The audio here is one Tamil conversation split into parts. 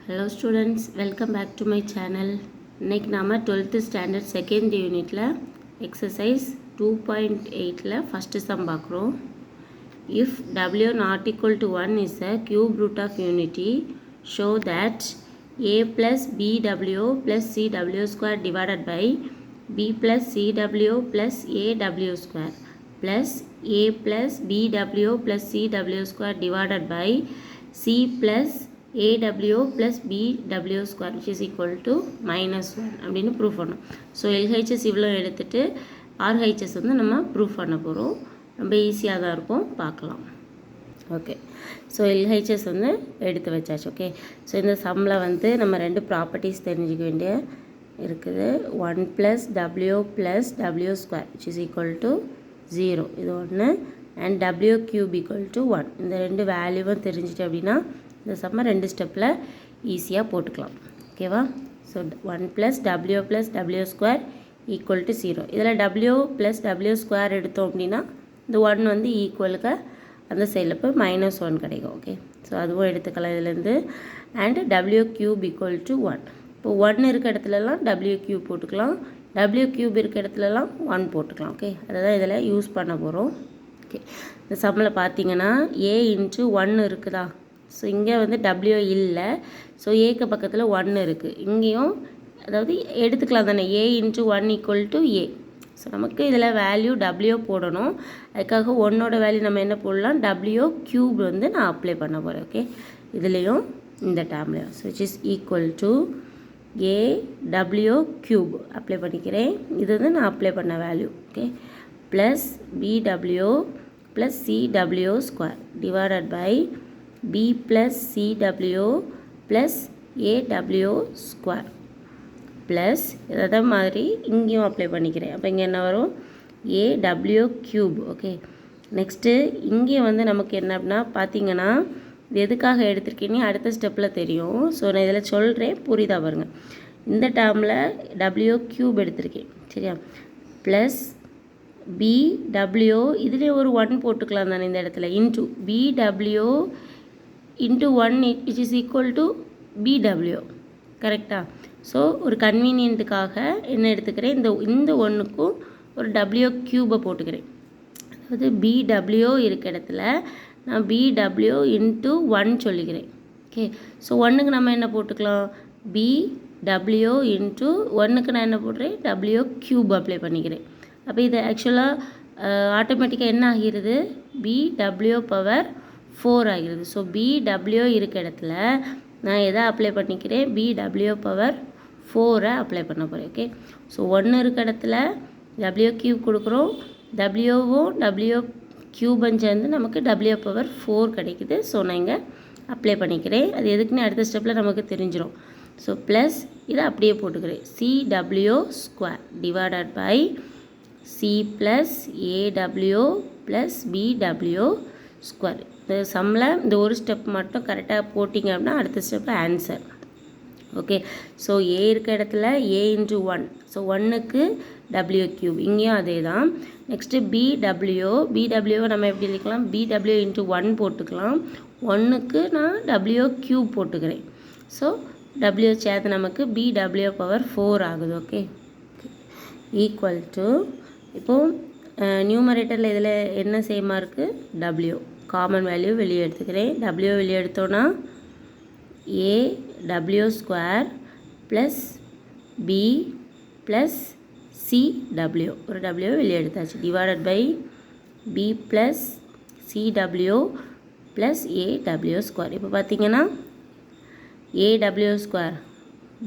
Hello students, welcome back to my channel. இன்னைக்கு நாம 12th standard second unitல exercise 2.8ல first sum பார்க்குறோம். If W not equal to 1 is a cube root of unity, show that A plus BW plus CW square divided by B plus CW plus AW square plus A plus BW plus CW square divided by C plus AW plus BW square which is equal to -1 அப்படின்னு ப்ரூஃப் பண்ணணும். ஸோ LHS இவ்வளோ எடுத்துகிட்டு RHS வந்து நம்ம ப்ரூஃப் பண்ண போகிறோம். ரொம்ப ஈஸியாக தான் இருக்கும், பார்க்கலாம். ஓகே, ஸோ LHS வந்து எடுத்து வச்சாச்சு. ஓகே, ஸோ இந்த சம்மில் வந்து நம்ம ரெண்டு ப்ராப்பர்ட்டிஸ் தெரிஞ்சுக்க வேண்டிய இருக்குது. 1 + W + W square which is equal to 0 இது ஒன்று, அண்ட் W³ = 1. இந்த ரெண்டு வேல்யூவும் தெரிஞ்சிட்டு அப்படின்னா இந்த சம்மை ரெண்டு ஸ்டெப்பில் ஈஸியாக போட்டுக்கலாம். ஓகேவா? So 1 + W + W square equal to 0. இதில் W + W ஸ்கொயர் எடுத்தோம் அப்படின்னா இந்த 1 வந்து ஈக்குவலுக்கு அந்த சைடில் இப்போ -1 கிடைக்கும். ஓகே, ஸோ அதுவும் எடுத்துக்கலாம் இதுலேருந்து. And W³ = 1. இப்போ 1 இருக்க இடத்துலலாம் W³ போட்டுக்கலாம், W³ இருக்க இடத்துலலாம் 1 போட்டுக்கலாம். ஓகே, அதை தான் இதில் யூஸ் பண்ண போகிறோம். ஓகே, இந்த சம்மில் பார்த்தீங்கன்னா A × 1 இருக்குதா? ஸோ இங்கே வந்து W இல்லை, ஸோ ஏக்கு பக்கத்தில் 1 இருக்குது. இங்கேயும் அதாவது எடுத்துக்கலாம் தானே, A × 1 = A. ஸோ நமக்கு இதில் வேல்யூ W போடணும். அதுக்காக 1ஓட வேல்யூ நம்ம என்ன போடலாம், W³ வந்து நான் அப்ளை பண்ண போகிறேன். ஓகே, இதுலேயும் இந்த டேர்ம்லையும் so which is equal to AW³ apply பண்ணிக்கிறேன். இது வந்து நான் அப்ளை பண்ண value. Okay, plus BW + CW square divided by B + CW + AW square plus இதே மாதிரி இங்கேயும் அப்ளை பண்ணிக்கிறேன். அப்போ இங்கே என்ன வரும், AW³. ஓகே, நெக்ஸ்ட்டு இங்கே வந்து நமக்கு என்ன அப்படின்னா பார்த்தீங்கன்னா இது எதுக்காக எடுத்திருக்கேன்னு அடுத்த ஸ்டெப்பில் தெரியும். ஸோ நான் இதில் சொல்கிறேன், புரியுதா பாருங்கள். இந்த டேர்மில் W³ எடுத்திருக்கேன், சரியா? ப்ளஸ் BW இதுலேயே ஒரு 1 போட்டுக்கலாம் தானே இந்த இடத்துல, into BW × 1 which is equal to BW. கரெக்டாக? ஸோ ஒரு கன்வீனியன்ட்டுக்காக என்ன எடுத்துக்கிறேன், இந்த 1க்கும் ஒரு W³ போட்டுக்கிறேன். அதாவது BW இருக்க இடத்துல நான் BW × 1 சொல்லிக்கிறேன். ஓகே, ஸோ 1க்கு நம்ம என்ன போட்டுக்கலாம், BW × 1க்கு நான் என்ன போடுறேன், W³ அப்ளை பண்ணிக்கிறேன். அப்போ இது ஆக்சுவலாக ஆட்டோமேட்டிக்காக என்ன ஆகிறது, BW⁴ ஆகிறது. ஸோ BW இருக்க இடத்துல நான் எதை அப்ளை பண்ணிக்கிறேன், BW⁴ அப்ளை பண்ண போகிறேன். ஓகே, ஸோ 1 இருக்க இடத்துல W³ கொடுக்குறோம், Wவும் W³ சேர்ந்து நமக்கு W⁴ கிடைக்குது. ஸோ நான் இங்கே அப்ளை பண்ணிக்கிறேன். அது எதுக்குன்னு அடுத்த ஸ்டெப்பில் நமக்கு தெரிஞ்சிடும். ஸோ ப்ளஸ் இதை அப்படியே போட்டுக்கிறேன், CW square divided by C + AW + BW square. இந்த சம்மில் இந்த ஒரு ஸ்டெப் மட்டும் கரெக்டாக போட்டிங்க அப்படின்னா அடுத்த ஸ்டெப்பில் ஆன்சர். ஓகே, ஸோ A இருக்க இடத்துல A × 1, ஸோ 1க்கு W³, இங்கேயும் அதே தான். நெக்ஸ்ட்டு BW நம்ம எப்படி எழுதிக்கலாம், BW × 1 போட்டுக்கலாம். 1க்கு நான் W³ போட்டுக்கிறேன். ஸோ W சேர்த்து நமக்கு BW⁴ ஆகுது. ஓகே, ஈக்குவல் டு இப்போது நியூமரேட்டரில் இதில் என்ன சேமாக இருக்குது, W காமன் வேல்யூ வெளியே எடுத்துக்கிறேன். W வெளியே எடுத்தோன்னா AW² + B + CW ஒரு W வெளியே எடுத்தாச்சு, divided by B + CW + AW². இப்போ பார்த்தீங்கன்னா AW²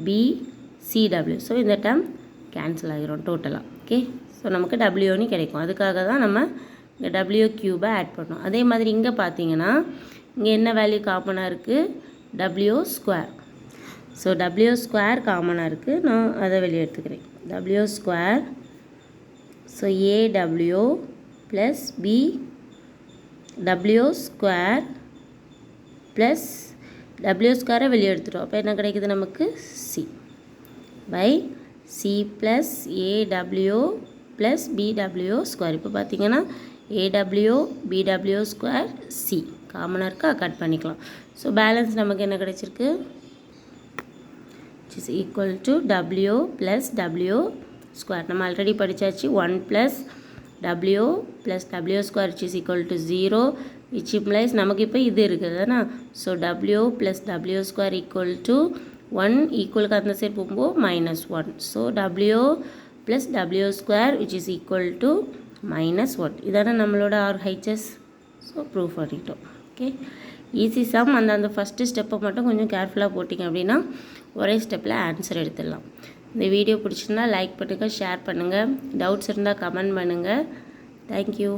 BCW. ஸோ இந்த டேர்ம் கேன்சல் ஆகிரும் டோட்டலாக. ஓகே, ஸோ நமக்கு W கிடைக்கும். அதுக்காக தான் நம்ம இந்த W³ ஆட் பண்ணோம். அதே மாதிரி இங்கே பார்த்தீங்கன்னா இங்கே என்ன வேல்யூ காமனாக இருக்குது, W². ஸோ W² காமனாக இருக்குது, நான் அதை வெளியே எடுத்துக்கிறேன். W². So AW + B W² + W² வெளியே எடுத்துட்டோம். அப்போ என்ன கிடைக்குது நமக்கு, C by C + AW + BW². இப்போ பார்த்தீங்கன்னா AW BW² C காமனாக இருக்கா, கட் பண்ணிக்கலாம். ஸோ பேலன்ஸ் நமக்கு என்ன கிடைச்சிருக்கு, which is equal to W plus W square. நம்ம already படிச்சாச்சு 1 plus W plus W square which is equal to 0, which implies நமக்கு இப்போ இது இருக்குதுனா, so W plus W square equal to 1 equal அந்த சைடு போகும்போது minus 1, so W plus W square which is equal to minus 1. இதான நம்மளோட RHS. ஸோ ப்ரூவ் பண்ணிட்டோம். Okay, easy sum. அந்த ஃபஸ்ட்டு ஸ்டெப்பை மட்டும் கொஞ்சம் கேர்ஃபுல்லாக போட்டிங்க அப்படின்னா ஒரே ஸ்டெப்பில் ஆன்சர் எடுத்துடலாம். இந்த வீடியோ பிடிச்சிருந்தா லைக் பண்ணுங்கள், ஷேர் பண்ணுங்கள், டவுட்ஸ் இருந்தால் கமெண்ட் பண்ணுங்கள். தேங்க்யூ.